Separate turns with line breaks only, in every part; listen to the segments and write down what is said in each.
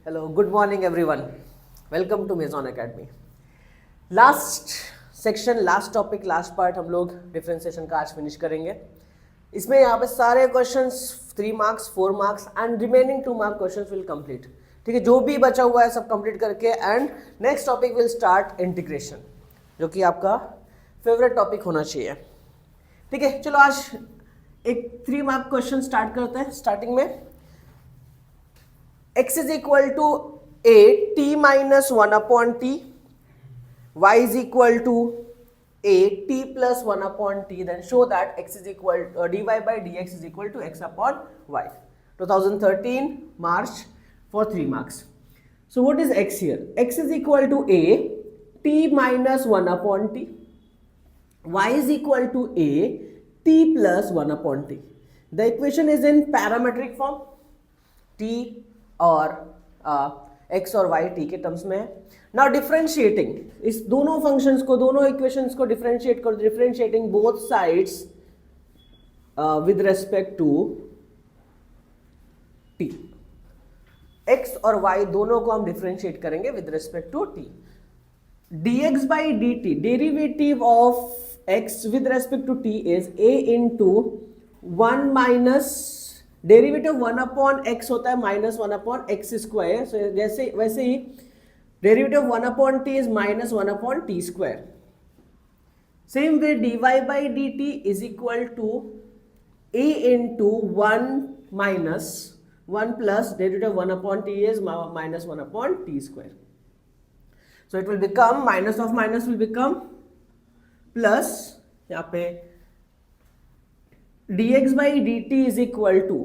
Hello, good morning everyone. Welcome to मेजॉन academy. Last section, last topic, last part हम लोग differentiation का आज फिनिश करेंगे। इसमें यहाँ पे सारे questions 3 marks, 4 marks and remaining 2 mark questions will complete. ठीक है, जो भी बचा हुआ है सब कंप्लीट करके and next topic will start integration, जो कि आपका फेवरेट टॉपिक होना चाहिए। ठीक है, चलो आज एक 3 मार्क क्वेश्चन स्टार्ट करते हैं। स्टार्टिंग में x is equal to a t minus 1 upon t, y is equal to a t plus 1 upon t, then show that x is equal dy by dx is equal to x upon y. 2013 March for 3 marks. So what is x here? X is equal to a t minus 1 upon t, y is equal to a t plus 1 upon t. The equation is in parametric form, t और x और y t के terms में है। Now differentiating, इस दोनों functions को, दोनों equations को डिफरेंशिएट करो। Differentiating both sides with respect to t, x और y दोनों को हम डिफरेंशिएट करेंगे with respect to t। dx by dt, derivative of x विद respect to t is a into 1 minus, derivative 1 upon x होता है minus 1 upon x square. So जैसे वैसे ही derivative 1 upon T is minus 1 upon T square. Same way dy by d t is equal to a into 1 minus 1 plus derivative 1 upon T is minus 1 upon T square. So it will become minus of minus will become plus, यहाँ पे dx by dt is equal to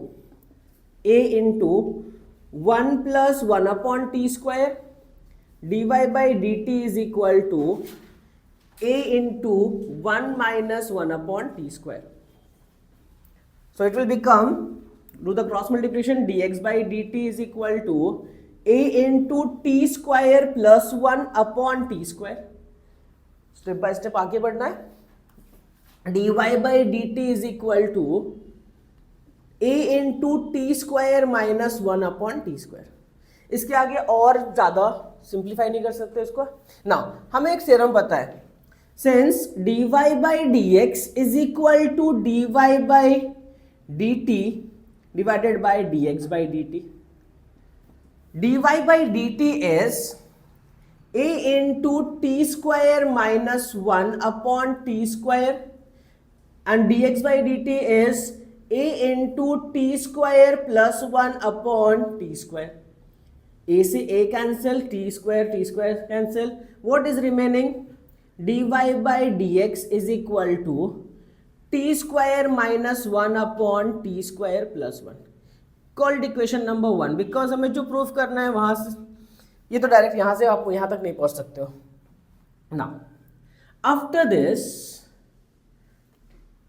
a into 1 plus 1 upon t square, dy by dt is equal to a into 1 minus 1 upon t square. So it will become, do the cross multiplication, dx by dt is equal to a into t square plus 1 upon t square. Step by step आगे बढ़ना है। dy by dt is equal to a into t square minus 1 upon t square. इसके आगे और ज्यादा simplify नहीं कर सकते इसको। नाउ हमें एक थ्योरम पता है, since dy by dx is equal to dy by dt divided by dx by dt. dy by dt is a into t square minus 1 upon t square and dx by dt is a into t square plus 1 upon t square. a से a cancel, t square cancel. What is remaining? dy by dx is equal to t square minus 1 upon t square plus 1. Called equation number 1, because हमें जो proof करना है वहां से, ये तो direct यहां से आप यहां तक नहीं पहुंच सकते हो। Now after this,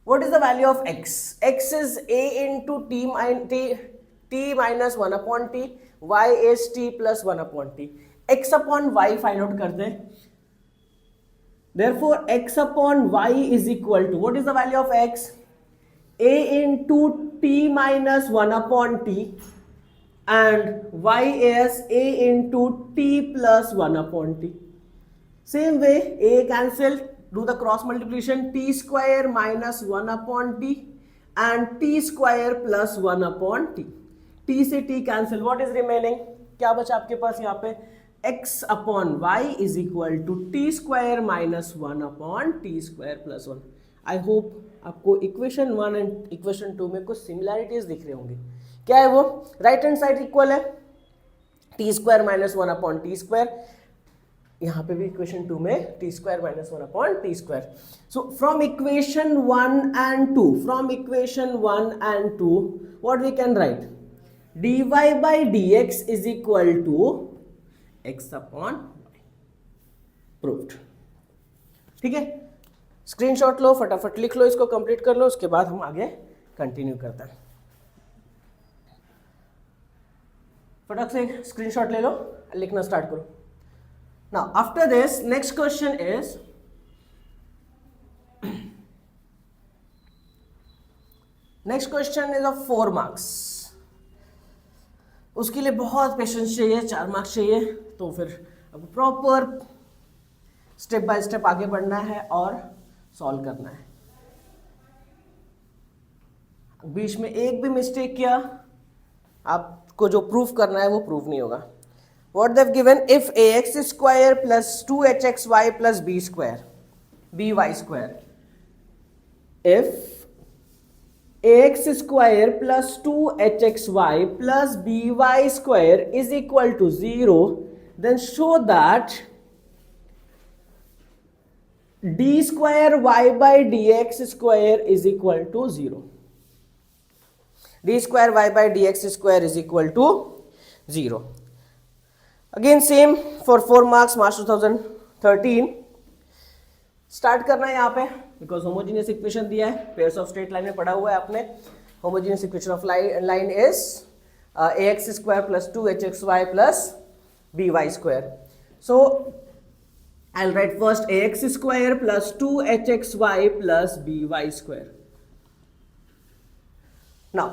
what is the value of x? x is a into t minus 1 upon t, y is t plus 1 upon t. x upon y find out करते हैं। Therefore x upon y is equal to, what is the value of x? a into t minus 1 upon t and y is a into t plus 1 upon t. Same way a cancel, do the cross multiplication, t square minus 1 upon t and t square plus 1 upon t. t से t cancel, what is remaining? क्या बचा आपके पास यहाँ पे? x upon y is equal to t square minus 1 upon t square plus 1. I hope आपको equation 1 and equation 2 में कुछ similarities दिख रहे होंगे। क्या है वो? राइट हैंड साइड इक्वल है, t square minus 1 upon T square, यहाँ पे भी इक्वेशन 2 में t square minus 1 upon T square. So from equation 1 and 2, from equation 1 and 2 what we can write? dy by dx is equal to x upon y. Proved. ठीक है, screenshot लो, फटाफट लिख लो, इसको complete कर लो, उसके बाद हम आगे कंटिन्यू करते हैं। फटाक से स्क्रीनशॉट ले लो, लिखना स्टार्ट करो। Now after this, next question is, next question is of 4 marks. उसके लिए बहुत पेशेंस चाहिए, 4 मार्क्स चाहिए, तो फिर आपको प्रॉपर स्टेप बाय स्टेप आगे बढ़ना है और सॉल्व करना है। बीच में एक भी मिस्टेक किया, आपको जो प्रूफ करना है वो प्रूफ नहीं होगा। What they've given, if ax square plus 2hxy plus b square, by square, if ax square plus 2hxy plus by square is equal to 0, then show that d square y by dx square is equal to 0. d square y by dx square is equal to 0. Again same for 4 marks, March 2013. Start करना है यहाँ पे, because homogeneous equation दिया है, pairs of straight line में पढ़ा हुआ है आपने। Homogeneous equation of line is ax square plus 2hxy plus by square. So I'll write first ax square plus 2hxy plus by square. Now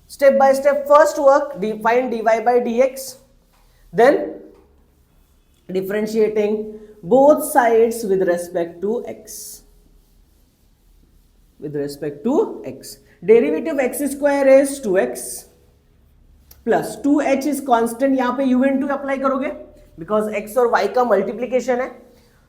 step by step, first work, find dy by dx, then differentiating both sides with respect to x. With respect to x, derivative of x square is 2x plus 2h is constant, यहाँ पे u into apply करोगे because x और y का multiplication है।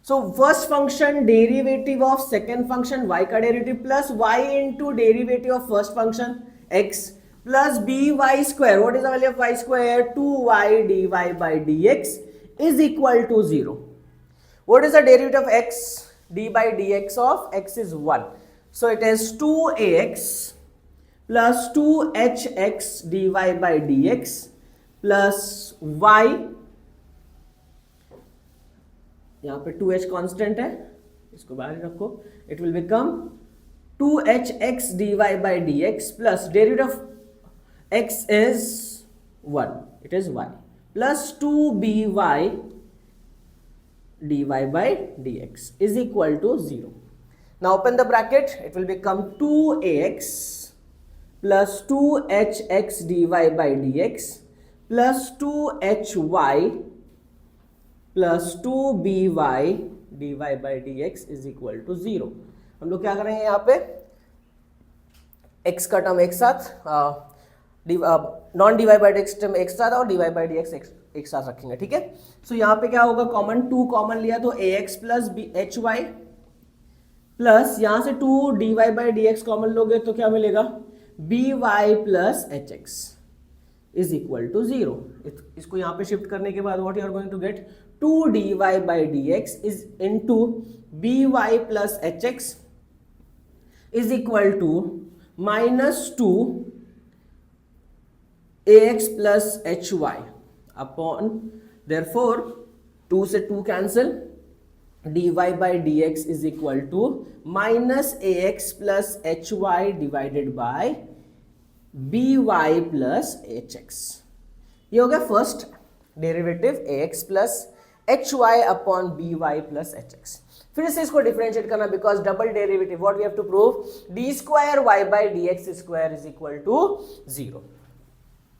So first function derivative of second function y का derivative plus y into derivative of first function x plus by square. What is the value of y square? 2y dy by dx is equal to 0. What is the derivative of x? d by dx of x is 1. So it is 2ax plus 2hx dy by dx plus y, यहाँ पे 2h constant है, इसको बाहर रखो, it will become 2hx dy by dx plus derivative of x is 1, it is y, plus 2by dy by dx is equal to 0. Now open the bracket, it will become 2ax plus 2hx dy by dx plus 2hy plus 2by dy by dx is equal to 0. हम लोग क्या करेंगे यहाँ पे, x का term एक साथ, non dy by dx term एक साथ और dy by dx एक साथ रखेंगे, ठीक है। सो यहाँ पे क्या होगा, कॉमन 2 कॉमन लिया तो ax प्लस hy प्लस यहाँ से 2 dy by dx कॉमन लोगे तो क्या मिलेगा, by plus hx is equal to 0. इसको यहाँ पे शिफ्ट करने के बाद what you are going to get, 2 dy by dx is into by plus hx is equal to -2 ax plus hy upon, therefore 2 से 2 cancel, dy by dx is equal to -ax plus hy divided by by plus hx. ये हो गया first derivative ax plus hy upon by plus hx. फिर से इसको differentiate करना, because double derivative, what we have to prove, d square y by dx square is equal to 0.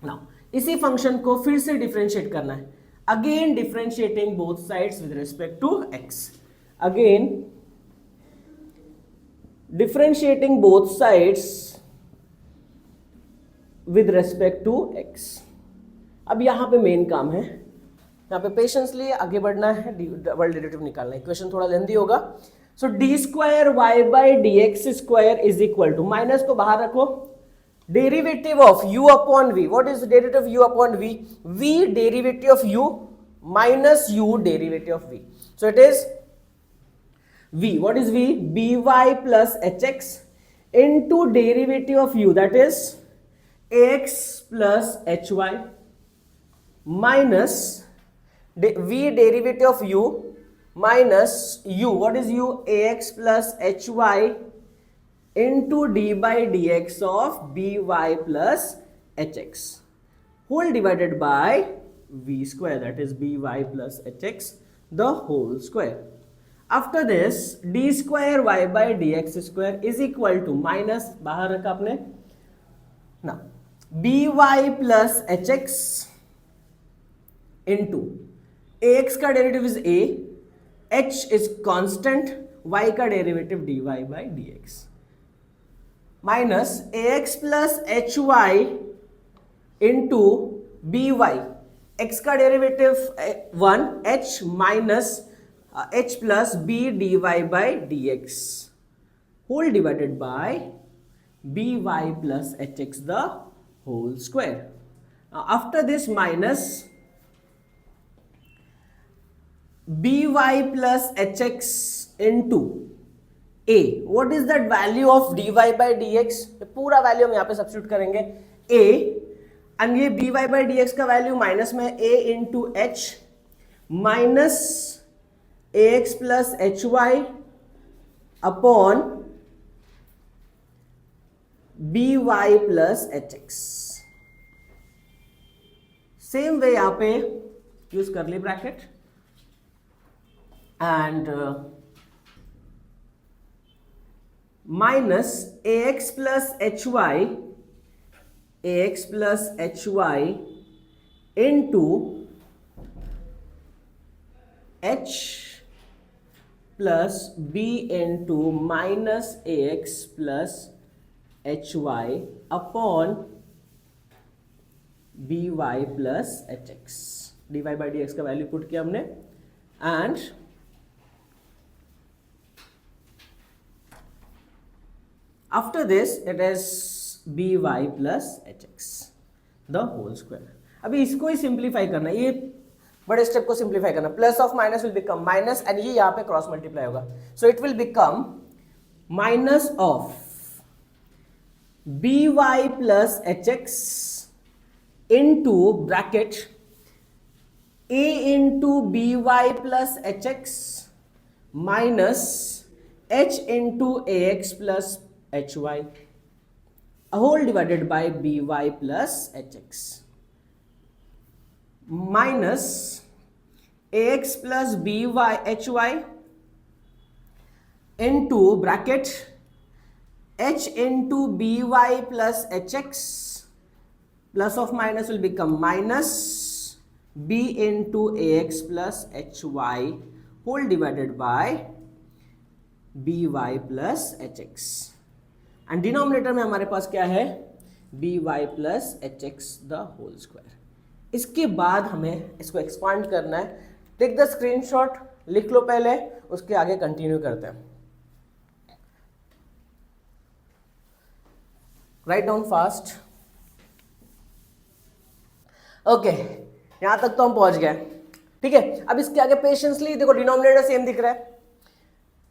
Now इसी function को फिर से डिफरेंशिएट करना है, again differentiating both sides with respect to x. Again differentiating both sides with respect to x. अब यहां पे main काम है, यहाँ पे पेशेंसली आगे बढ़ना है, डबल डेरिवेटिव निकालना है, इक्वेशन थोड़ा लेंदी होगा. So d square y by d x square is equal to, minus को बाहर रखो, derivative of u upon v. What is derivative of u upon v? v derivative of u minus u derivative of v. So it is v, what is v? by plus hx into derivative of u, that is ax plus hy minus v derivative of u minus u, what is u? ax plus hy into d by dx of by plus hx whole divided by v square, that is by plus hx the whole square. After this d square y by dx square is equal to minus, बाहर रखा आपने ना, by plus hx into ax का derivative is a, h is constant, y का derivative dy by dx, minus ax plus hy into by, x का derivative 1, h minus h plus b dy by dx, whole divided by by plus hx the whole square. After this minus by plus hx into a. What is that value of dy by dx? पूरा value हम यहाँ पे substitute करेंगे a, and ये by by dx का value minus में a into h minus ax plus hy upon by plus hx. Same way यहां पे यूज कर ली bracket and minus ax plus hy into h plus b into minus ax plus hy upon by plus hx. dy by dx का value put किया हमने and after this it is by plus hx the whole square. अभी इसको ही simplify करना है, ये बड़े step को सिंप्लीफाई करना. Plus of minus will become minus and ये यहां पे क्रॉस मल्टीप्लाई होगा, सो it will become minus of by plus hx into bracket a into by plus hx minus h into ax plus hy, a whole divided by by plus hx minus ax plus by hy into bracket h into by plus hx plus of minus will become minus b into ax plus hy whole divided by by plus hx, and denominator में हमारे पास क्या है by plus hx the whole square. इसके बाद हमें इसको expand करना है. टेक द स्क्रीनशॉट, लिख लो पहले, उसके आगे कंटिन्यू करते हैं. Write down fast. ओके, यहां तक तो हम पहुंच गए. ठीक है, अब इसके आगे पेशेंसली देखो, डिनोमिनेटर सेम दिख रहा है,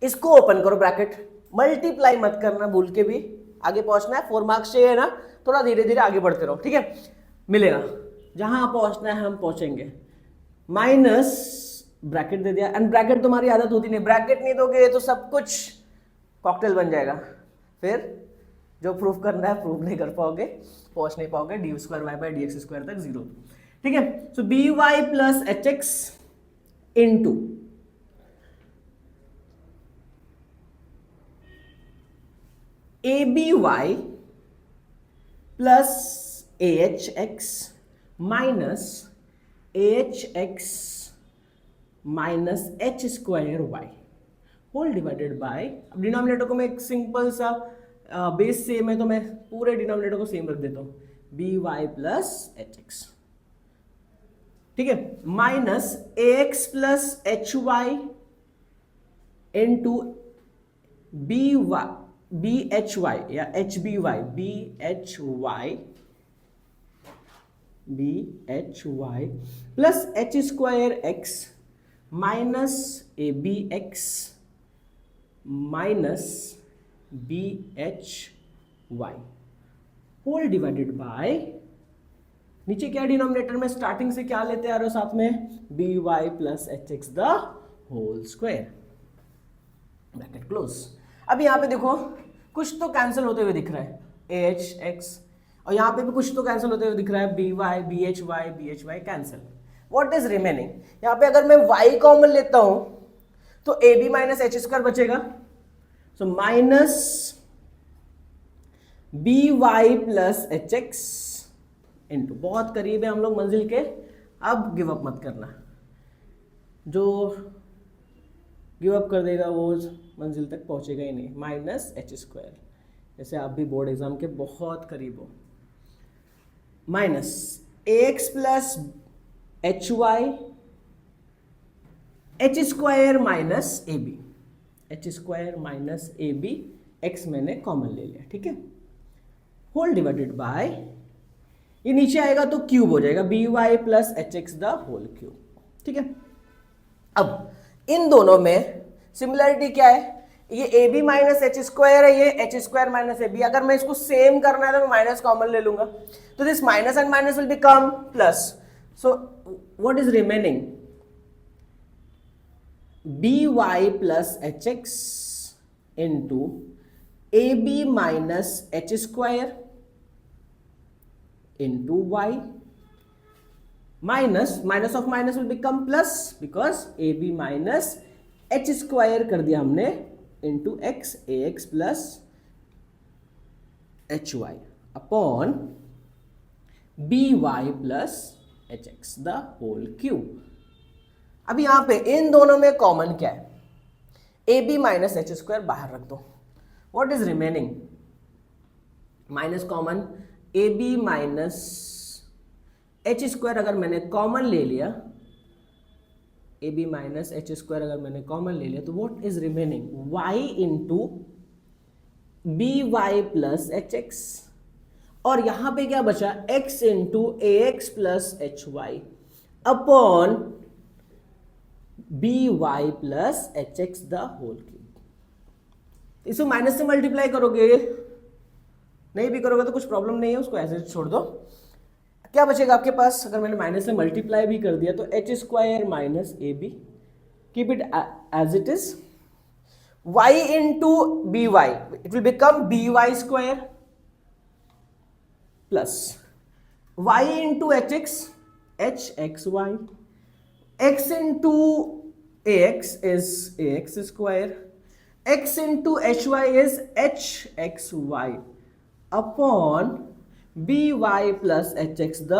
इसको ओपन करो ब्रैकेट, मल्टीप्लाई मत करना भूल के भी, आगे पहुंचना है. 4 मार्क्स चाहिए ना, थोड़ा धीरे धीरे आगे बढ़ते रहो. ठीक है, मिलेगा, जहां पहुंचना है हम पहुंचेंगे. माइनस ब्रैकेट दे दिया, एंड ब्रैकेट तुम्हारी आदत होती नहीं, ब्रैकेट नहीं दोगे तो सब कुछ कॉकटेल बन जाएगा, फिर जो प्रूफ करना है प्रूफ नहीं कर पाओगे, पहुंच नहीं पाओगे d square y by d x square तक 0. ठीक है, so b Y plus H x into A b Y plus a h x minus a h x minus H square y whole divided by. अब denominator को मैं एक simple सा base same है तो मैं पूरे डिनोमिनेटर को सेम रख देता हूं, b Y plus H x. ठीक है, माइनस ए x plus H y into b h y या h b y, b h y plus h square x minus A B x minus b h y whole divided by, नीचे क्या denominator में starting से क्या लेते आ रहे हो साथ में, B Y plus H X the whole square, bracket close. अब यहां पे देखो कुछ तो कैंसिल होते हुए दिख रहा है, ए एच एक्स, और यहां पे भी कुछ तो कैंसिल होते हुए दिख रहा है, b h y cancel. What is remaining, यहां पे अगर मैं y कॉमन लेता हूं तो a B minus H square बचेगा, so minus b Y plus H x into, बहुत करीब है हम लोग मंजिल के, अब गिव अप मत करना, जो गिव अप कर देगा वो मंजिल तक पहुंचेगा ही नहीं। माइनस एच स्क्वायर, जैसे आप भी बोर्ड एग्जाम के बहुत करीब हो। Minus A x plus H Y H square minus A B, H square minus A B, X मैंने कॉमन ले लिया, ठीक है। होल डिवाइडेड बाय, ये नीचे आएगा तो क्यूब हो जाएगा, B Y plus H X the whole cube, ठीक है। अब इन दोनों में सिमिलरिटी क्या है, ये A B minus H square है, ये एच स्क्वायर माइनस ए बी। अगर मैं इसको सेम करना है तो मैं माइनस कॉमन ले लूंगा, तो this minus and minus will become plus. So what is remaining, B Y plus H x into A B minus H square into Y, minus minus of minus will become plus because A B minus H square कर दिया हमने into X, A x plus H Y upon B Y plus H X the whole cube. अब यहां पे इन दोनों में common क्या है, A B minus H square बाहर रख दो, what is remaining, minus common, A B minus H square अगर मैंने कॉमन ले लिया, A B minus H square अगर मैंने कॉमन ले लिया तो what is remaining, Y into B Y plus H X, और यहां पे क्या बचा, X into A x plus H Y upon B Y plus H X the whole cube. इसको माइनस से मल्टीप्लाई करोगे, नहीं भी करोगे तो कुछ प्रॉब्लम नहीं है, उसको ऐसे छोड़ दो। क्या बचेगा आपके पास, अगर मैंने माइनस से मल्टीप्लाई भी कर दिया तो H square minus A B, keep it as it is, Y into B Y, it will become B Y square plus Y into H X Y, X into A X is A X square, X into H Y is H X Y upon B Y plus H X the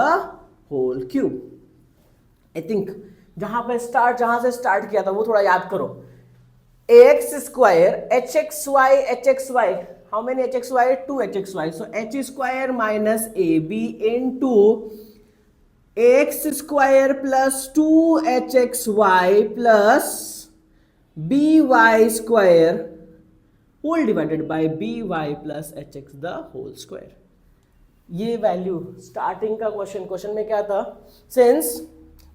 whole cube. I think जहां से start किया था वो थोड़ा याद करो, A X square H X Y, how many H X Y, 2 H X Y, so H square minus A B into A X square plus 2 H X Y plus B Y square whole divided by B Y plus H X the whole square. ये value starting का question में क्या था, since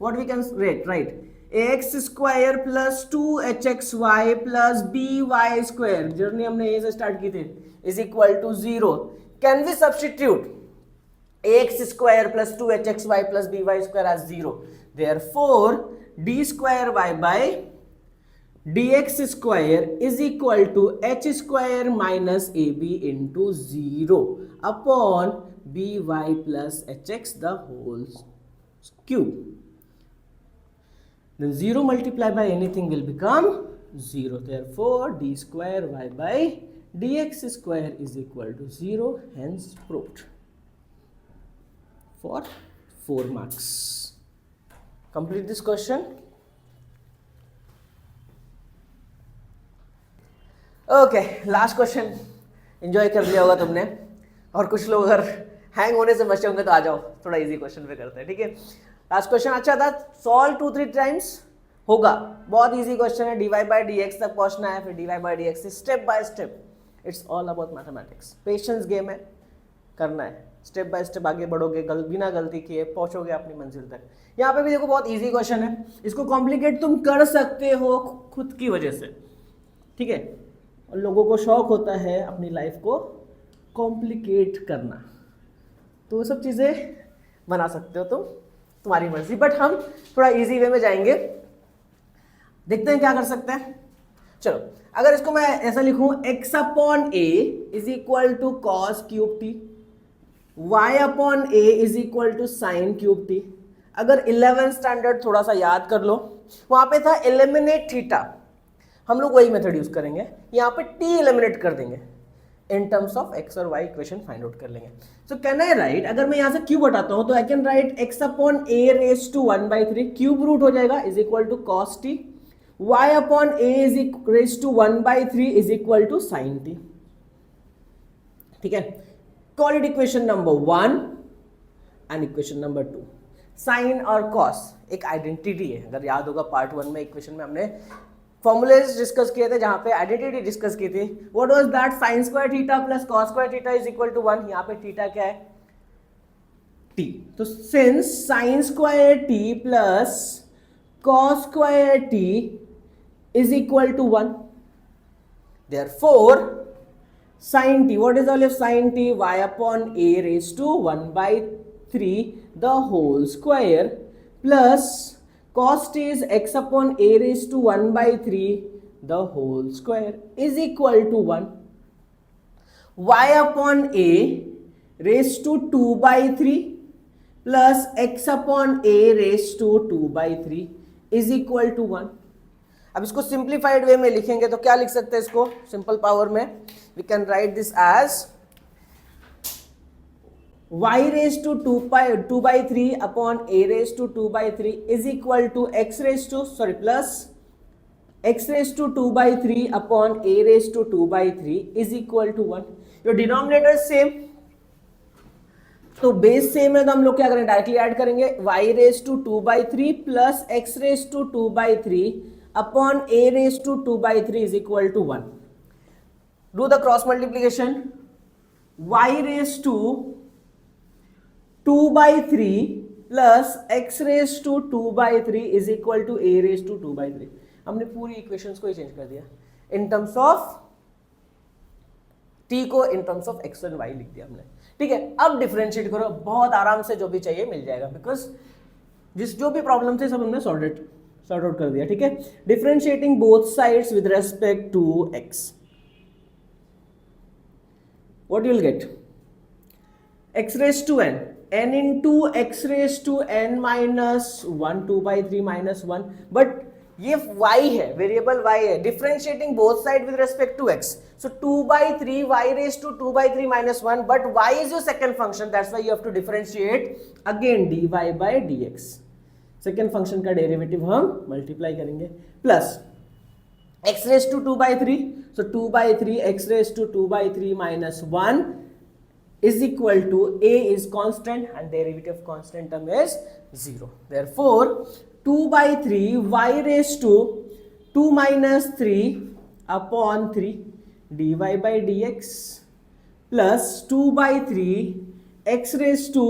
what we can write A X square plus 2 H X Y plus B Y square, journey हमने A से start की थी, is equal to 0। Can we substitute A X square plus 2 H X Y plus B Y square as 0, therefore D square Y by dx square is equal to H square minus A B into 0 upon B Y plus H X the whole cube. Then 0 multiplied by anything will become 0. Therefore, d square y by dx square is equal to 0. Hence proved. For 4 marks. Complete this question. Okay, last question. Enjoy कर लिया होगा तुमने, और कुछ लोग अगर hang होने से बचे होंगे तो आ जाओ, थोड़ा इजी क्वेश्चन पे करते हैं, ठीक है। लास्ट क्वेश्चन अच्छा था, सॉल्व 2-3 टाइम्स होगा, बहुत इजी क्वेश्चन है, dy by dx तक पहुंचना है, फिर dy by dx step by step, it's all about mathematics, patience game है, करना है, स्टेप बाय स्टेप आगे बढ़ोगे, बिना गलती किए पहुंचोगे अपनी मंजिल तक। यहाँ पे भी देखो बहुत इजी क्वेश्चन है, इसको कॉम्प्लिकेट तुम कर सकते हो खुद की वजह से, ठीक है, और लोगों को शौक होता है अपनी लाइफ को कॉम्प्लिकेट करना, तो वो सब चीज़ें बना सकते हो तुम, तुम्हारी मर्जी, बट हम थोड़ा इजी वे में जाएंगे, देखते हैं क्या कर सकते हैं। चलो, अगर इसको मैं ऐसा लिखूं, x upon A is equal to cos cube T, y upon A is equal to sine cube T. अगर 11th स्टैंडर्ड थोड़ा सा याद कर लो, वहां पे था एलिमिनेट थीटा, हम लोग वही मेथड यूज करेंगे, यहाँ पे t एलिमिनेट कर देंगे, इन टर्म्स ऑफ एक्स और वाई इक्वेशन फाइंड आउट कर लेंगे. सो कैन आई राइट, अगर मैं यहां से क्यूब हटाता हूं तो I can write x upon a raise to 1/3 cube root हो जाएगा is equal to cos t, y upon A is raise to 1/3 is equal to sine t. ठीक है, call it equation number 1 and equation number 2. Sine और cos एक identity है. अगर याद होगा पार्ट 1 में इक्वेशन में हमने फॉर्मूलेज डिस्कस किए थे जहां पे आइडेंटिटी डिस्कस की थी. What was that? Sine square theta plus cos square theta is equal to 1. यहां पे थीटा क्या है? t. तो since sine square t plus cos square t is equal to 1, therefore sin t, what is the value of sin t? Y upon a raised to 1/3 the whole square plus cos t is x upon a raised to 1/3 the whole square is equal to 1. Y upon a raised to 2/3 plus x upon a raised to 2/3 is equal to 1. अब इसको simplified वे में लिखेंगे तो क्या लिख सकते हैं इसको सिंपल पावर में? We can write this as y raise to 2/3 upon a raise to 2/3 is equal to x raise to plus x raise to 2/3 upon a raise to 2/3 is equal to 1. Your denominator same, तो base same है तो हम लोग क्या करें? Directly add करेंगे. y raise to 2/3 plus x raise to 2/3 upon a raised to 2/3 is equal to 1. Do the cross multiplication. Y raised to 2/3 plus x raised to 2/3 is equal to a raised to 2/3. हमने पूरी equations को ही change कर दिया in terms of t को in terms of x and y लिख दिया हमने. ठीक है, अब डिफरेंशिएट करो, बहुत आराम से जो भी चाहिए मिल जाएगा, बिकॉज जो भी प्रॉब्लम थे सब हमने सॉर्ट आउट कर दिया. ठीक है, differentiating both sides with respect to x, what you will get? x raise to n, n into x raise to n माइनस 1, 2/3 माइनस 1. बट ये y है, वेरिएबल y है. Differentiating both side with respect to x, so 2/3 y raise to 2/3 minus 1, but y is your second function, that's why you have to differentiate again dy by dx. Second function का derivative हम multiply करेंगे plus x raise to 2/3, so 2/3 x raise to 2/3 minus 1 is equal to a is constant and derivative of constant term is 0. Therefore 2/3 y raised to 2 minus 3 upon 3 dy by dx plus 2/3 x raised to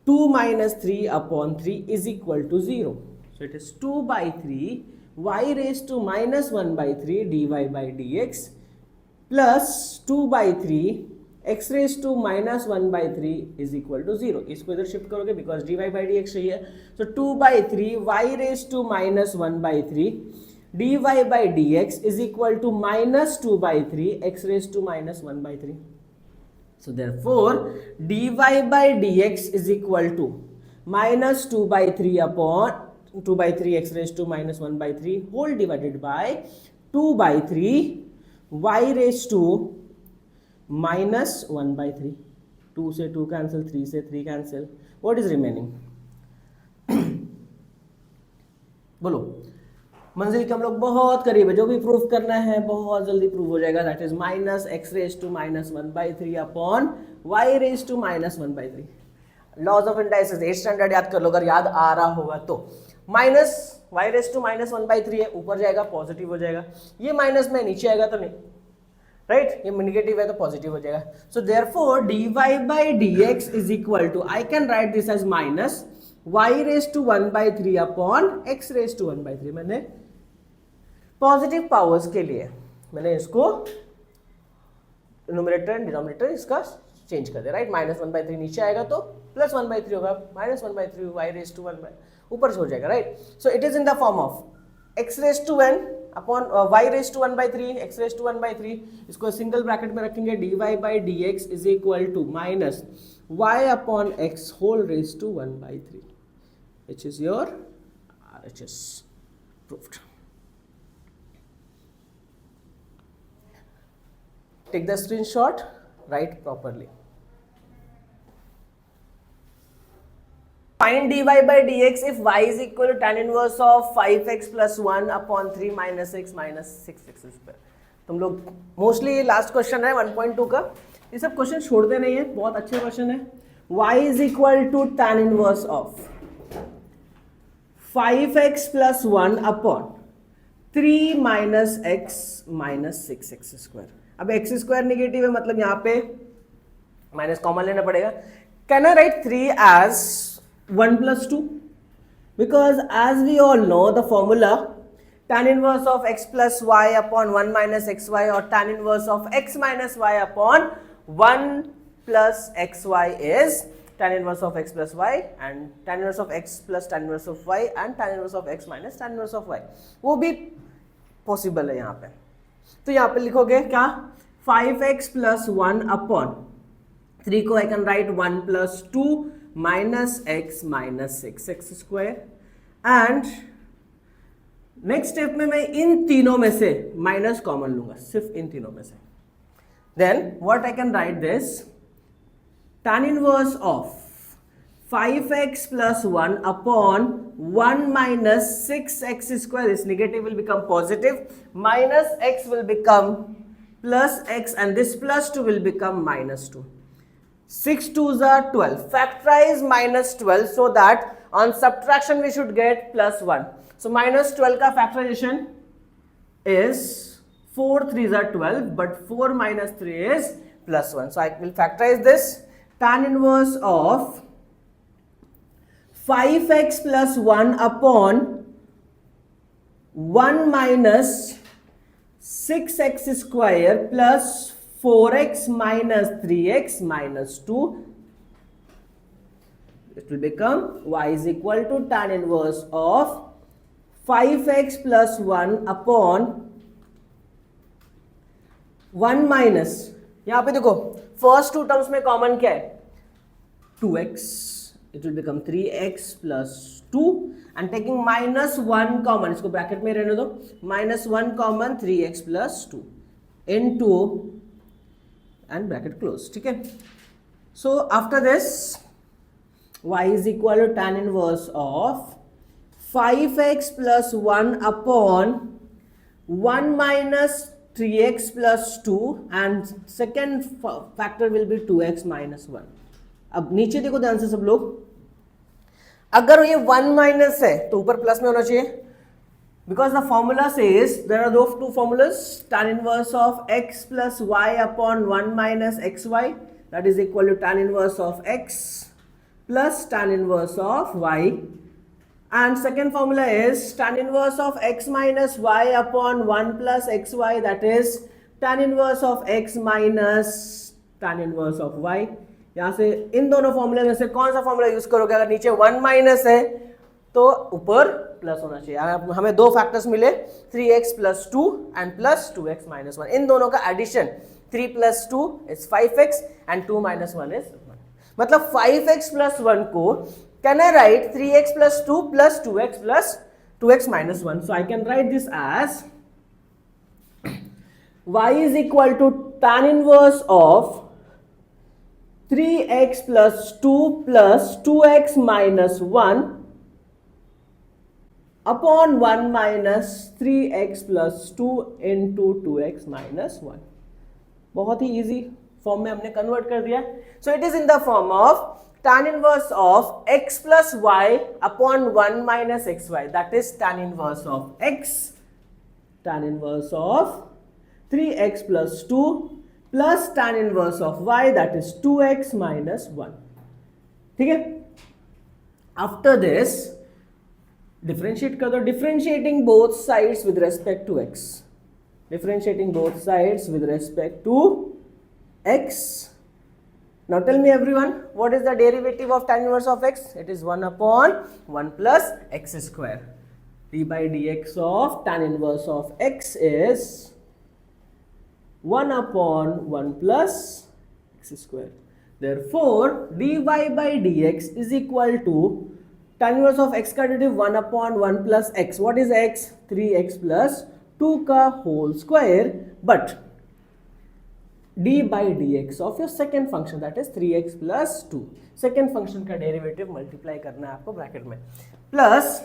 2 minus 3 upon 3 is equal to 0. So it is 2/3 y raised to minus 1/3 dy by dx plus 2/3 x raised to minus 1/3 is equal to 0. इसको इधर shift करोगे because dy by dx चाहिए. So 2/3 y raised to minus 1/3 dy by dx is equal to minus 2/3 x raised to minus 1/3. So therefore dy by dx is equal to minus 2/3 upon 2/3 x raised to minus 1/3 whole divided by 2/3 y raised to minus 1/3. 2 से 2 cancel, 3 से 3 cancel. What is remaining? बोलो. मंजिल के हम लोग बहुत करीब है. जो भी प्रूफ करना है बहुत जल्दी प्रूफ हो जाएगा. That is minus x raise to minus 1/3 upon y raise to minus 1/3. Laws of indices 8th standard याद कर लो अगर याद आ रहा होगा तो. Minus y raise to minus 1/3 है, ऊपर जाएगा पॉजिटिव हो जाएगा. ये माइनस में नीचे आएगा तो नहीं, राइट? ये नेगेटिव है तो पॉजिटिव हो जाएगा. So therefore dy by dx is equal to, I can write this as minus y raise to 1/3 upon x raise to 1/3. मैंने पॉजिटिव पावर्स के लिए मैंने इसको न्यूमरेटर एंड डिनोमिनेटर इसका चेंज कर दिया, राइट? माइनस 1/3 नीचे आएगा तो प्लस 1/3 होगा, माइनस 1/3 y रेज टू 1 ऊपर से हो जाएगा, right? So it is in the form of x raise to n upon y raise to 1/3 x raise to 1/3. इसको सिंगल ब्रैकेट में रखेंगे. dy by dx is equal to minus y upon x whole raise to 1/3, which is your RHS proved. take the screenshot, write properly. Find dy by dx if y is equal to tan inverse of 5x plus 1 upon 3 minus x minus 6x square. तुम लोग mostly last question है 1.2 का, ये सब question छोड़ते नहीं है, बहुत अच्छे क्वेश्चन है. y is equal to tan inverse of 5x plus 1 upon 3 minus x minus 6x square. अब x square नेगेटिव है, मतलब यहाँ पे माइनस कॉमन लेना पड़ेगा. Can I right 3 as 1 plus 2? Because as we all know the formula tan inverse of x plus y upon 1 minus xy or tan inverse of x minus y upon 1 plus xy is tan inverse of x plus y and tan inverse of x plus tan inverse of y and tan inverse of x minus tan inverse of y. वो भी possible है यहाँ पे. तो यहाँ पे लिखोगे क्या, 5x plus 1 upon 3 को I can write 1 plus 2 minus x minus 6x square. And next step में मैं इन तीनों में से माइनस कॉमन लूंगा, सिर्फ इन तीनों में से. Then what I can write this, tan inverse of 5x plus 1 upon 1 minus 6x square, this negative will become positive, minus x will become plus x and this plus 2 will become minus 2. 6 2s are 12. Factorize minus 12 so that on subtraction we should get plus 1. So minus 12 का factorization is 4 3s are 12 but 4 minus 3 is plus 1. So I will factorize this. Tan inverse of 5x plus 1 upon 1 minus 6x square plus 4x minus 3x minus 2. It will become y is equal to tan inverse of 5x plus 1 upon 1 minus, यहाँ पे देखो first to terms में common क्या है, 2x, it will become 3x plus 2 and taking minus 1 common, इसको bracket में रहने दो, minus 1 common 3x plus 2 into and bracket close. ठीक है. So after this y is equal to tan inverse of 5x plus 1 upon 1 minus 3x plus 2 and second factor will be 2x minus 1. अब नीचे देखो ध्यान से सब लोग, अगर ये 1 माइनस है तो ऊपर प्लस में होना चाहिए, because the formula says there are those two formulas, tan inverse of x plus y upon 1 minus xy, that is equal to tan inverse of x plus tan inverse of y, and second formula is tan inverse of x minus y upon 1 plus xy, that is tan inverse of x minus tan inverse of y. यहाँ से इन दोनों फॉर्मूले में से कौन सा formula use करोगे, अगर नीचे 1 माइनस है तो ऊपर प्लस होना चाहिए. हमें दो फैक्टर्स मिले 3x plus 2 and plus 2x minus 1. इन दोनों का addition 3 plus 2 is 5x and 2 minus 1 is 1. मतलब 5x plus 1 को can I write 3x plus 2 plus 2x plus 2x minus 1. So I can write this as y is equal to tan inverse of 3x plus 2 plus 2x minus 1 upon 1 minus 3x plus 2 into 2x minus 1. बहुत ही easy form में हमने convert कर दिया. सो it is in the form of tan inverse of x plus y upon 1 minus xy, that is tan inverse of x, tan inverse of 3x plus 2 plus tan inverse of y, that is 2x minus 1. ठीक है. After this differentiate कर दो, differentiating both sides with respect to x, differentiating both sides with respect to x. Now tell me everyone, what is the derivative of tan inverse of x? It is 1 upon 1 plus x square. d by dx of tan inverse of x is 1 upon 1 plus x square. Therefore dy by dx is equal to tan inverse of x का derivative 1 upon 1 plus x. What is x? 3x plus 2 का whole square. But D by d x of your second function that is 3x plus 2. Second function का derivative multiply करना है आपको bracket में, plus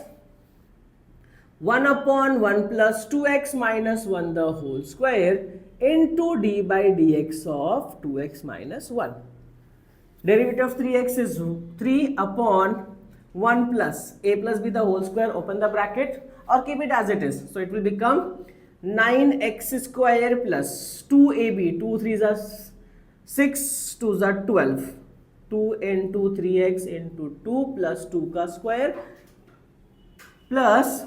1 upon 1 plus 2x minus 1 the whole square into d by dx of 2x minus 1. Derivative of 3x is 3 upon 1 plus a plus b the whole square, open the bracket or keep it as it is. So it will become 9x square plus 2ab, 2 3s are 6, 2s are 12, 2 into 3x into 2 plus 2 का square plus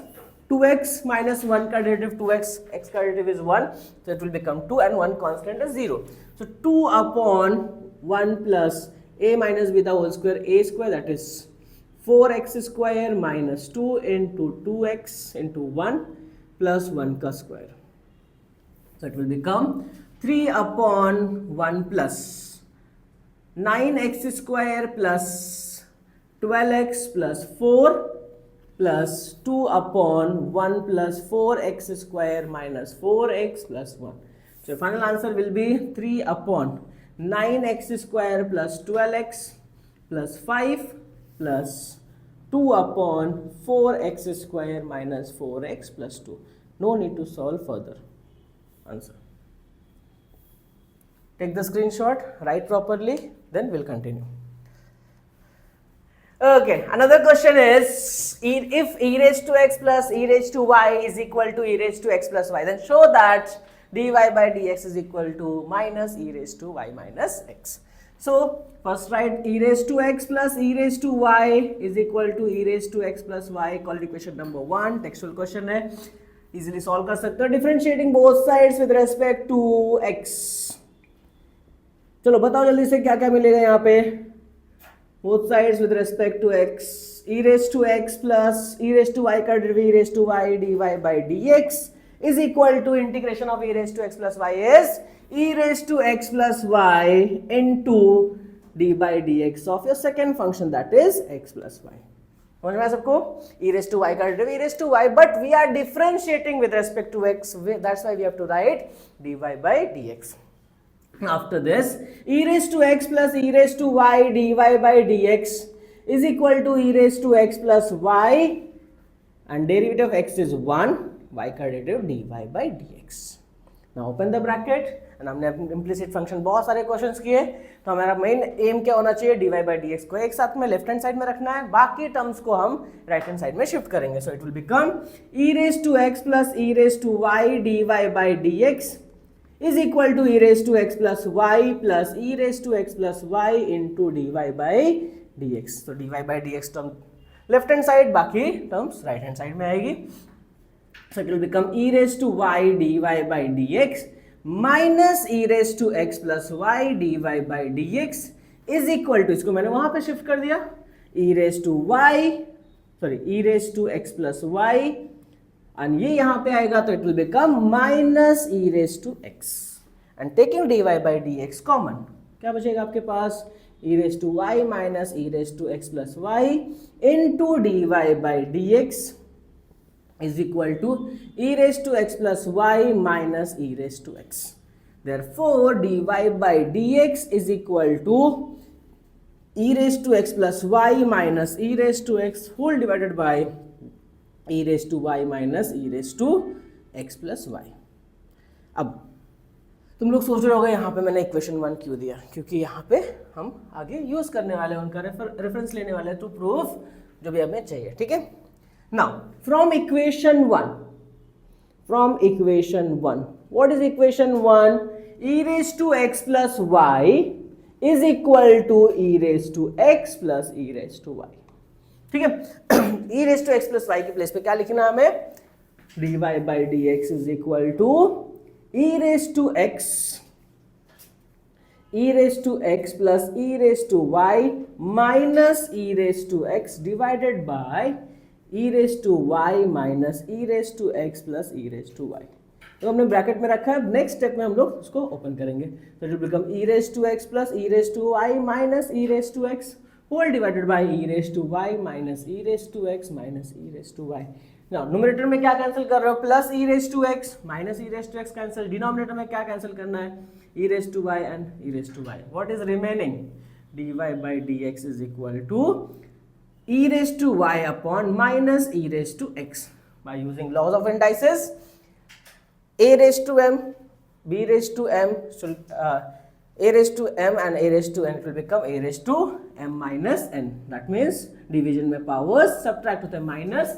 2x minus 1 का derivative 2x, x का derivative is 1, so it will become 2 and 1 constant is 0. So 2 upon 1 plus a minus b the whole square, a square, that is 4x square minus 2 into 2x into 1 plus 1 का square. So it will become 3 upon 1 plus 9x square plus 12x plus 4 plus 2 upon 1 plus 4x square minus 4x plus 1. So your final answer will be 3 upon 9x square plus 12x plus 5 plus 2 upon 4x square minus 4x plus 2. No need to solve further. Answer. Take the screenshot, write properly, then we'll continue. Okay, another question is, if e raised to x plus e raised to y is equal to e raised to x plus y, then show that dy by dx is equal to minus e raised to y minus x. So first write e raised to x plus e raised to y is equal to e raised to x plus y, called equation number 1. Textual question है, easily solve कर सकते हो. Differentiating both sides with respect to x. चलो बताओ जल्दी से क्या क्या मिलेगा यहाँ पे. Both sides with respect to x, e raised to x plus e raised to y का derivative e raised to y dy by dx is equal to integration of e raised to x plus y is e raised to x plus y into d by dx of your second function, that is x plus y. समझ में आया सबको? e raised to y का derivative e raised to y, but we are differentiating with respect to x, that's why we have to write dy by dx. After this, e raised to x plus e raised to y dy by dx is equal to e raised to x plus y, and derivative of x is 1, y का derivative dy by dx. Now open the bracket, and हमने implicit function बहुत सारे questions किए, तो हमारा main aim क्या होना चाहिए, dy by dx को एक साथ में left hand side में रखना है, बाकी terms को हम right hand side में shift करेंगे. So it will become e raised to x plus e raised to y dy by dx is equal to e raised to x plus y plus e raised to x plus y into dy by dx. So dy by dx term left hand side, बाकी terms right hand side में आएगी. So it will become e raised to y dy by dx minus e raised to x plus y dy by dx is equal to, इसको मैंने वहां पे shift कर दिया, e raised to x plus y, and ये यहाँ पे आएगा तो it will become minus e raised to x, and taking dy by dx common, क्या बचेगा आपके पास, e raised to y minus e raised to x plus y into dy by dx is equal to e raised to x plus y minus e raised to x. Therefore dy by dx is equal to e raised to x plus y minus e raised to x whole divided by e raised to y minus e raised to x plus y. अब तुम लोग सोच रहे होगे यहाँ पे मैंने equation 1 क्यों दिया, क्योंकि यहाँ पे हम आगे यूज करने वाले हैं, उनका रेफरेंस लेने वाले हैं टू प्रूफ जो भी हमें चाहिए. ठीक है. Now from equation 1, what is equation 1? e raised to x plus y is equal to e raised to x plus e raised to y. ठीक है. e raised to x plus y की place पे क्या लिखना है हमें, dy by dx is equal to e raised to x plus e raised to y minus e raised to x divided by e raised to y minus e raised to x plus e raised to y. तो हमने bracket में रखा है, next step में हम लोग उसको open करेंगे. तो it will become e raised to x plus e raised to y minus e raised to x whole divided by e raise to y minus e raise to x minus e raise to y। Now numerator में क्या cancel कर रहे हो, plus e raise to x minus e raise to x cancel. Denominator में क्या cancel करना है, e raise to y and e raise to y। What is remaining, dy by dx is equal to e raised to y upon minus e raised to x by using laws of indices. A raised to m, b raised to m, a raised to m and a raised to n, it will become a raised to m minus n. That means division में powers subtract होते हैं minus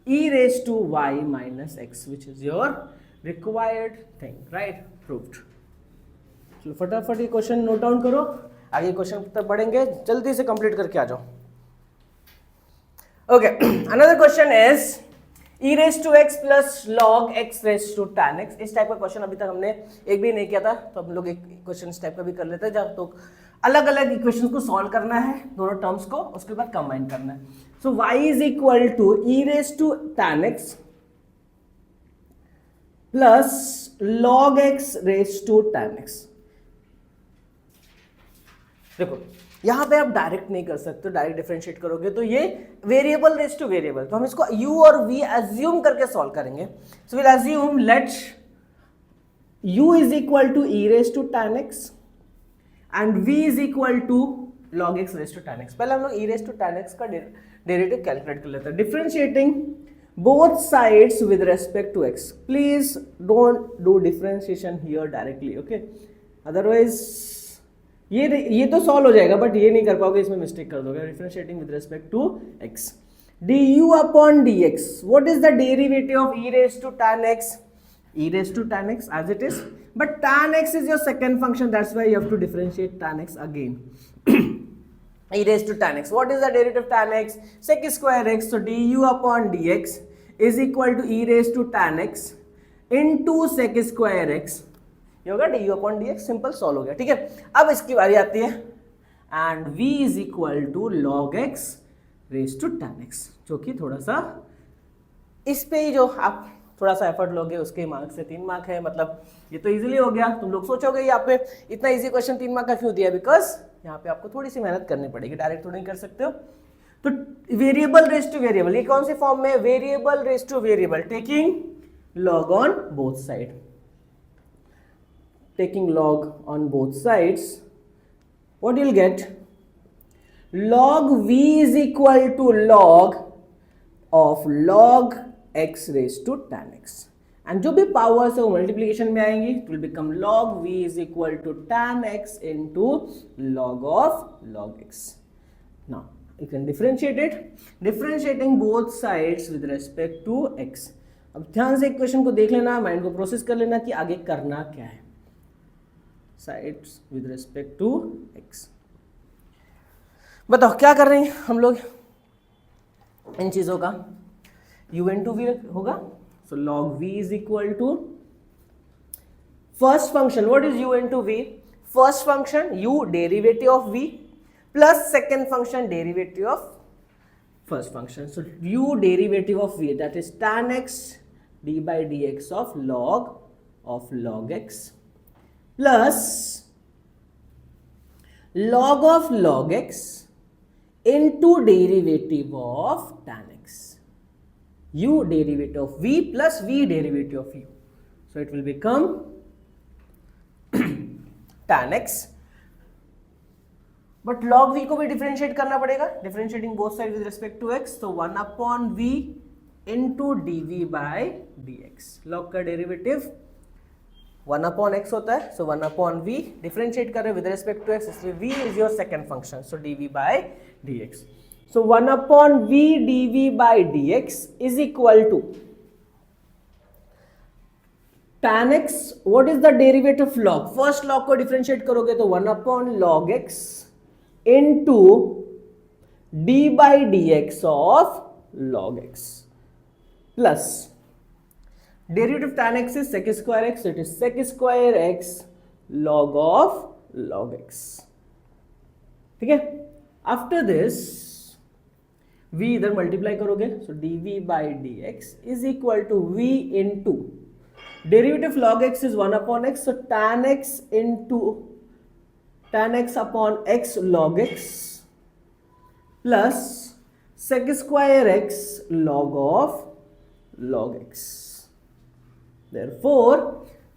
e raised to y minus x, which is your required thing, right? Proved. चलो फटाफट ये question note down करो, आगे question तक बढ़ेंगे, जल्दी से कंप्लीट करके आ जाओ। Okay, another question is e raised to x plus log x raised to tan x। इस टाइप का क्वेश्चन अभी तक हमने एक भी नहीं किया था, तो हम लोग एक क्वेश्चन इस टाइप का भी कर लेते हैं, जब तो अलग अलग इक्वेशंस को सॉल्व करना है दोनों टर्म्स को, उसके बाद कंबाइन करना है। So y is equal to e raised to tan x plus log x raised to tan x। देखो यहां पे आप डायरेक्ट नहीं कर सकते, डायरेक्ट डिफरेंशिएट करोगे तो ये वेरिएबल रेज टू वेरिएबल, तो हम इसको u और v एज्यूम करके सॉल्व करेंगे। So will assume let u is equal to e raise to tan x and v is equal to log x raise to tan x। पहले हम लोग e raise to tan x का derivative calculate कर लेते हैं। Differentiating both sides with respect to x। Please don't do differentiation here directly, okay, otherwise ये तो solve हो जाएगा, बट ये नहीं कर पाओगे, इसमें मिस्टेक कर दोगे। Differentiating with respect to x, du upon dx, what is the derivative of e raised to tan x? E raised to tan x as it is, but tan x is your second function, that's why you have to differentiate tan x again. E raised to tan x, what is the derivative of tan x? Sec square x, so du upon dx is equal to e raised to tan x into sec square x, ये होगा du upon dx, simple solve हो गया, ठीक है। अब इसकी बारी आती है and v is equal to log x raise to tan x, जो कि थोड़ा सा इस पे ही जो आप थोड़ा सा एफर्ट लोगे उसके मार्क से 3 मार्क है, मतलब ये तो इजीली हो गया। तुम लोग सोचोगे यहाँ पे इतना इजी क्वेश्चन 3 मार्क का क्यों दिया, बिकॉज यहाँ पे आपको थोड़ी सी मेहनत करनी पड़ेगी, डायरेक्ट तो नहीं कर सकते हो। तो वेरिएबल रेज टू वेरिएबल, ये कौन सी फॉर्म में, variable raise to variable, taking log on both side, taking log on both sides, what you'll get, log v is equal to log of log x raised to tan x, and जो भी powers है वो multiplication में आएंगी, it will become log v is equal to tan x into log of log x. Now you can differentiate it, differentiating both sides with respect to x। अब ध्यान से equation को देख लेना, माइंड को प्रोसेस कर लेना कि आगे करना क्या है। Sides with respect to x, बताओ क्या कर रहे हैं हम लोग इन चीजों का, u इंटू वी होगा, so log v is equal to first function, what is u into v, first function u derivative of v plus second function derivative of first function, so u derivative of v that is tan x d by dx of log x plus log of log x into derivative of tan x, u derivative of v plus v derivative of u, so it will become tan x, but log v को भी differentiate करना पड़ेगा, differentiating both side with respect to x, तो 1 upon v into dv by dx, log का derivative 1 upon x होता है, so 1 upon v, differentiate कर रहे हैं विद रिस्पेक्ट टू x, इसलिए v is your second function, so dv by dx, so 1 upon v dv by dx is equal to tan x, what is the derivative of log, first log को differentiate करोगे तो 1 upon log x into d by dx of log x plus derivative of tan x is sec square x, so it is sec square x log of log x, ठीक है। After this v इधर multiply करोगे, सो dv by dx is equal to v into derivative log x is 1 upon x, so tan x into tan x upon x log x plus sec square x log of log x. Therefore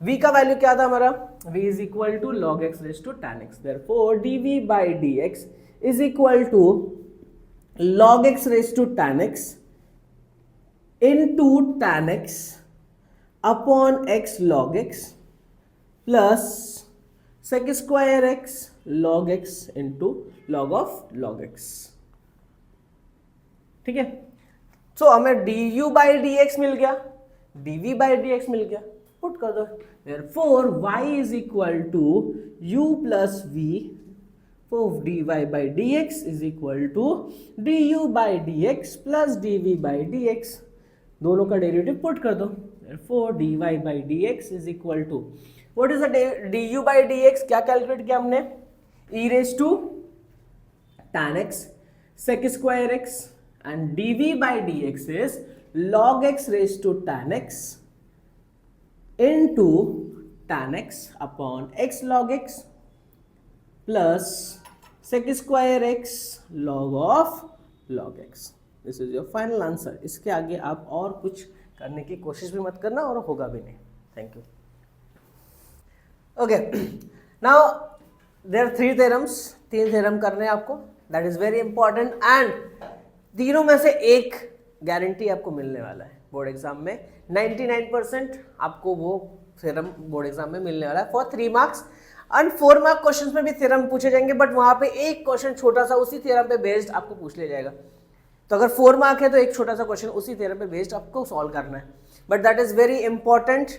v का value क्या था हमारा, v is equal to log x raise to tan x। Therefore dv by dx is equal to log x raise to tan x into tan x upon x log x plus sec square x log x into log of log x। ठीक है, तो हमें du by dx मिल गया, dv by dx मिल गया, put कर दो। therefore y is equal to u plus v for dy by dx is equal to du by dx plus dv by dx, दोनों का डेरिवेटिव पुट कर दो। therefore dy by dx is equal to what is the du by dx, क्या calculate किया हमने, e raised to tan x sec square x and dv by dx is log x raised to tan x into tan x upon x log x plus sec square x log of log x। This is your final answer. इसके आगे आप और कुछ करने की कोशिश भी मत करना और होगा भी नहीं। Thank you. Okay, now there are 3 theorems, 3 theorem करने हैं आपको, that is very important and तीनों में से एक गारंटी आपको मिलने वाला है बोर्ड एग्जाम में। 99% आपको वो थ्योरम बोर्ड एग्जाम में मिलने वाला है for 3 marks and 4 mark questions में भी थ्योरम पूछे जाएंगे, बट वहां पे एक क्वेश्चन छोटा सा उसी थ्योरम पे बेस्ड आपको पूछ लिया जाएगा। तो अगर 4 मार्क है तो एक छोटा सा क्वेश्चन उसी थ्योरम पे बेस्ड आपको सॉल्व करना है, but that is very important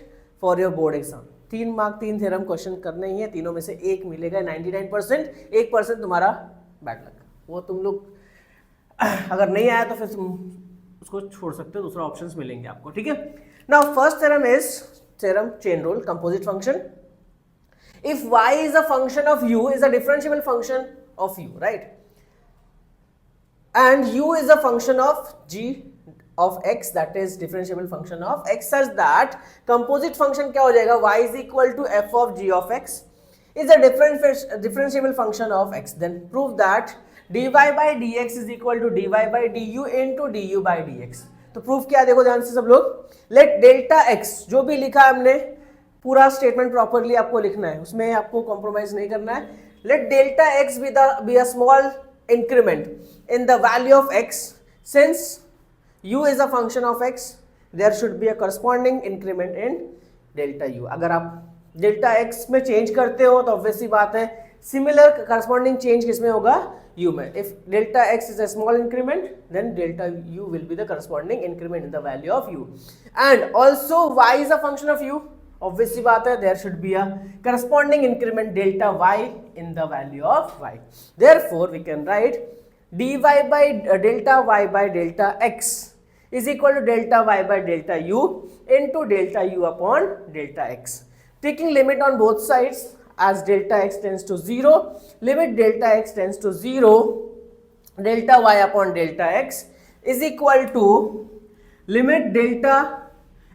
for your board exam. 3 mark 3 theorem question करने ही है, तीनों में से एक मिलेगा 99%, 1% तुम्हारा बैड लक, वो तुम लोग अगर नहीं आया तो फिर तुम उसको छोड़ सकते हो, दूसरा ऑप्शंस मिलेंगे आपको। ठीक है, now first theorem is theorem chain rule, composite function. If y is a function of u is a differentiable function of u, right, and u is a function of g of x, that is differentiable function of x, such that composite function क्या हो जाएगा, y is equal to f of g of x is a differentiable function of x, then prove that dy by dx is equal to dy by du into du by dx। तो proof क्या है, देखो ध्यान से सब लोग। Late delta x, जो भी लिखा है हमने पूरा स्टेटमेंट प्रॉपरली आपको लिखना है, उसमें आपको कॉम्प्रोमाइज नहीं करना है। Let delta x be a small increment in the value of x, since u is a function of x there should be a corresponding increment in delta u। अगर आप डेल्टा x में change करते हो तो obviously बात है similar corresponding change किसमें होगा, u में। If delta x is a small increment then delta u will be the corresponding increment in the value of u, and also y is a function of u, obviously बात है there should be a corresponding increment delta y in the value of y, therefore we can write dy by delta y by delta x is equal to delta y by delta u into delta u upon delta x, taking limit on both sides as delta x tends to 0, limit delta x tends to 0, delta y upon delta x is equal to limit delta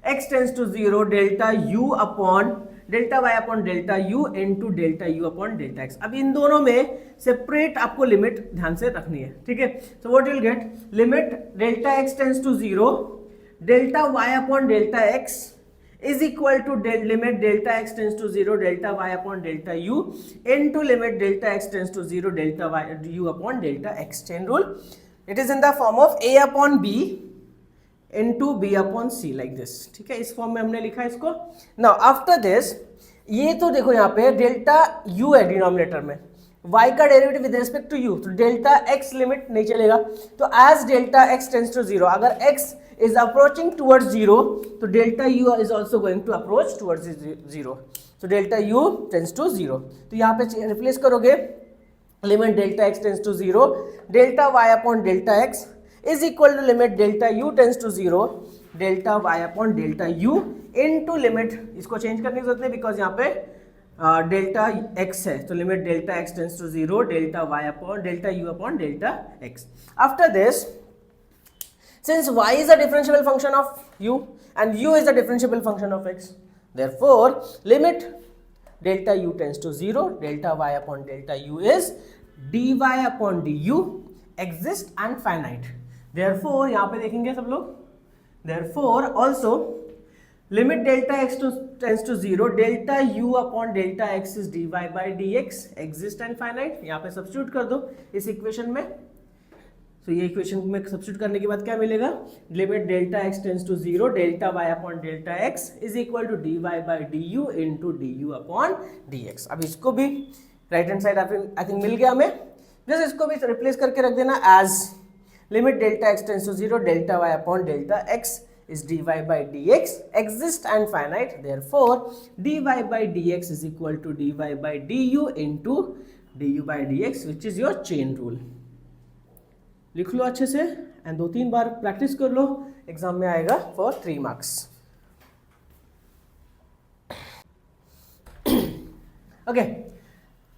x tends to 0, delta u upon delta y upon delta u into delta u upon delta x। अब इन दोनों में separate आपको limit ध्यान से रखनी है। ठीक है, so what you will get, limit delta x tends to 0, delta y upon delta x is equal to limit delta x tends to 0, delta y upon delta u into limit delta x tends to 0, delta y u upon delta x। chain rule, it is in the form of a upon b into b upon c like this। ठीक है, इस form में हमने लिखा है इसको। now after this, ये तो देखो यहाँ पे डेल्टा u है डिनोमिनेटर में, y का derivative with respect to u, तो डेल्टा x लिमिट नहीं चलेगा, तो as delta x tends to 0, अगर x is approaching towards 0 तो delta u is also going to approach towards 0, so delta u tends to 0। तो यहाँ पे रिप्लेस करोगे limit delta x tends to 0, delta y upon delta x is equal to limit delta u tends to 0, delta y upon delta u into limit, इसको change करने की जरूरत नहीं because यहाँ पे डेल्टा x है, तो limit delta x tends to 0, delta y upon delta u upon delta x। after this, since y is a differentiable function of u and u is a differentiable function of x, therefore limit delta u tends to 0, delta y upon delta u is dy upon du exist and finite. Therefore यहाँ पे देखेंगे सब लोग, therefore also limit delta x tends to 0, delta u upon delta x is dy by dx, exist and finite. यहाँ पे substitute कर दो इस इक्वेशन में. तो ये इक्वेशन में सब्स्टिट्यूट करने के बाद क्या मिलेगा, limit delta x tends to 0, delta y upon delta x is equal to dy by du into du upon dx. अब इसको भी right hand side I think मिल गया हमें. जस्ट इसको भी रिप्लेस करके रख देना as limit delta x tends to 0, delta y upon delta x is dy by dx, exist and finite. Therefore dy by dx is equal to dy by du into du by dx, which is your chain rule. लिख लो अच्छे से and 2-3 bar practice कर लो, exam में आएगा for 3 marks. Okay,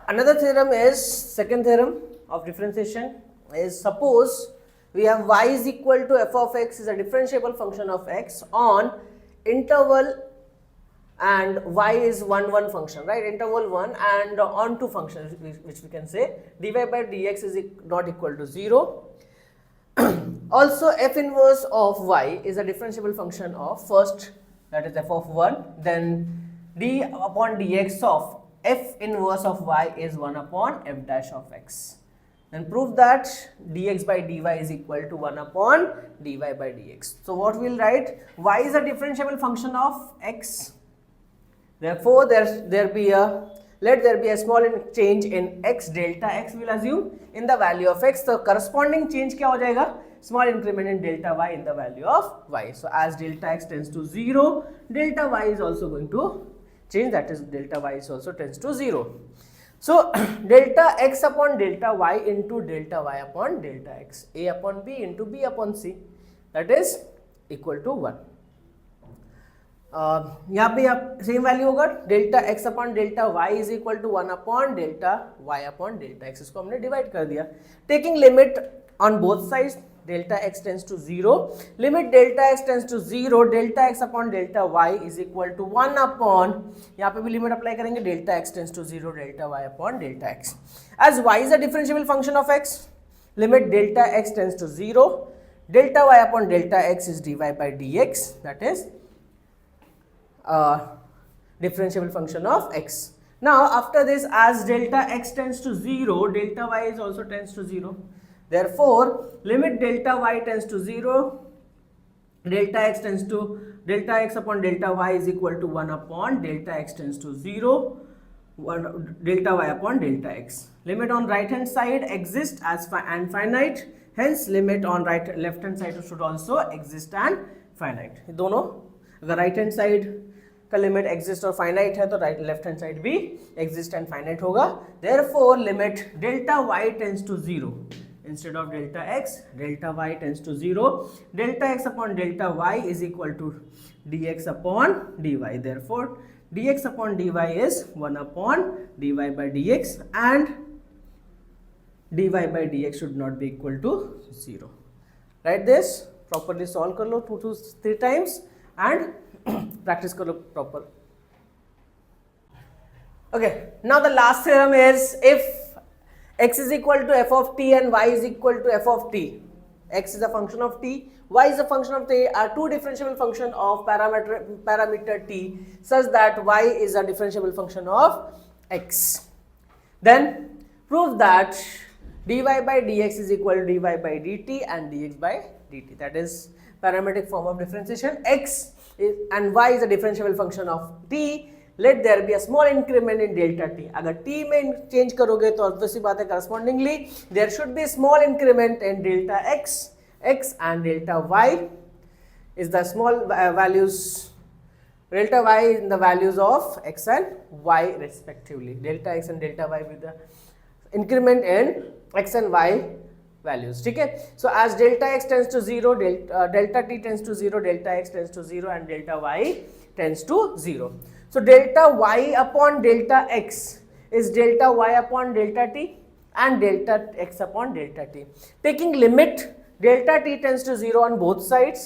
another theorem is second theorem of differentiation is, suppose we have y is equal to f of x is a differentiable function of x on interval and y is 1 1 function, right? Interval 1 and on 2 functions which we can say dy by dx is not equal to 0. Also f inverse of y is a differentiable function of first, that is f of 1, then d upon dx of f inverse of y is 1 upon f dash of x. Then prove that dx by dy is equal to 1 upon dy by dx. So what we'll write, y is a differentiable function of x. Therefore let there be a small change in x, delta x will assume in the value of x. So corresponding change क्या हो जाएगा, small increment in delta y in the value of y. So as delta x tends to 0, delta y is also going to change, that is delta y is also tends to 0. So delta x upon delta y into delta y upon delta x, a upon b into b upon c, that is equal to 1. यहाँ पे आप same value होगा, delta x upon delta y is equal to 1 upon delta y upon delta x. इसको हमने divide कर दिया, taking limit on both sides, delta x tends to 0, limit delta x tends to 0, delta x upon delta y is equal to 1 upon, यहाँ पे भी limit apply करेंगे, delta x tends to 0, delta y upon delta x. As y is a differentiable function of x, limit delta x tends to 0, delta y upon delta x is dy by dx, that is differentiable function of x. Now after this, as delta x tends to 0, delta y is also tends to 0. Therefore limit delta y tends to 0, delta x upon delta y is equal to 1 upon delta x tends to 0, delta y upon delta x. Limit on right hand side exist as and finite, hence limit on left hand side should also exist and finite. दोनों अगर right hand side का limit exist और finite है तो right left hand side भी exist and finite होगा. Therefore limit delta y tends to 0 instead of delta x, delta y tends to 0, delta x upon delta y is equal to dx upon dy. Therefore dx upon dy is 1 upon dy by dx and dy by dx should not be equal to 0. Write this, properly solve कर लो 2 to 3 times and practice karo proper. Okay, now the last theorem is, if x is equal to f of t and y is equal to f of t, x is a function of t, y is a function of t, are two differentiable function of parameter t such that y is a differentiable function of x. Then prove that dy by dx is equal to dy by dt and dx by dt, that is parametric form of differentiation. X and y is a differentiable function of t, let there be a small increment in delta t. अगर t में change करोगे तो obviously बात है correspondingly there should be small increment in delta x and delta y is the small values, delta y in the values of x and y respectively. Delta x and delta y with the increment in x and y values. ठीक है, so as delta x tends to 0, delta t tends to 0, delta x tends to 0 and delta y tends to 0. So delta y upon delta x is delta y upon delta t and delta x upon delta t. Taking limit delta t tends to 0 on both sides,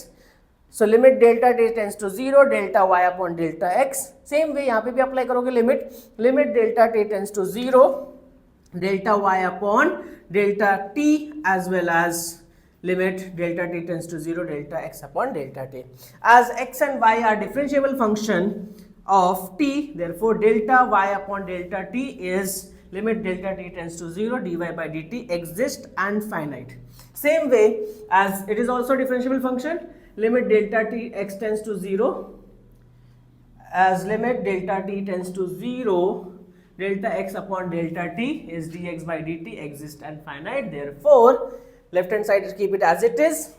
so limit delta t tends to 0, delta y upon delta x. Same way यहाँ पे भी apply करोगे limit delta t tends to 0, delta y upon delta t as well as limit delta t tends to 0 delta x upon delta t. As x and y are differentiable function of t, therefore delta y upon delta t is limit delta t tends to 0 dy by dt exist and finite. Same way as it is also differentiable function, limit delta t x tends to 0 as limit delta t tends to 0 delta x upon delta t is dx by dt exist and finite. Therefore left hand side keep it as it is,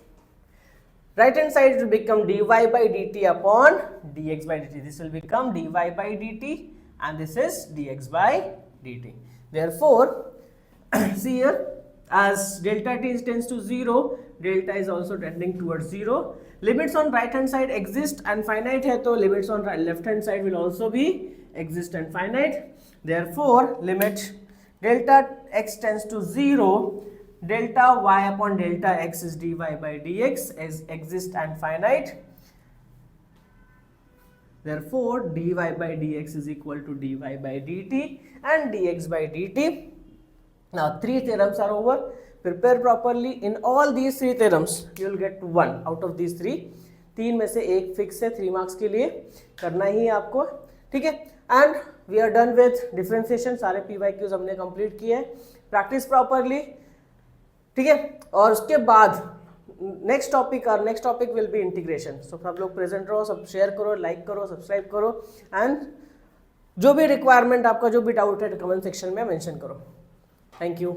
right hand side will become dy by dt upon dx by dt. This will become dy by dt and this is dx by dt. Therefore see here, as delta t tends to 0, delta is also tending towards 0. Limits on right hand side exist and finite hai, to limits on left hand side will also be exist and finite. Therefore limit delta x tends to 0, delta y upon delta x is dy by dx is exist and finite. Therefore dy by dx is equal to dy by dt and dx by dt. Now 3 theorems are over. Prepare properly. In all these 3 theorems you will get 1 out of these 3. 3 में से एक fix है 3 marks के लिए, करना ही है आपको, ठीक है. And we are done with differentiation. सारे PYQs हमने कंप्लीट किए हैं. प्रैक्टिस प्रॉपरली, ठीक है. और उसके बाद next topic will be integration. So सब लोग प्रेजेंट रहो, सब शेयर करो, लाइक करो, सब्सक्राइब करो एंड जो भी रिक्वायरमेंट आपका जो भी डाउट है कमेंट सेक्शन में मेंशन करो. Thank you.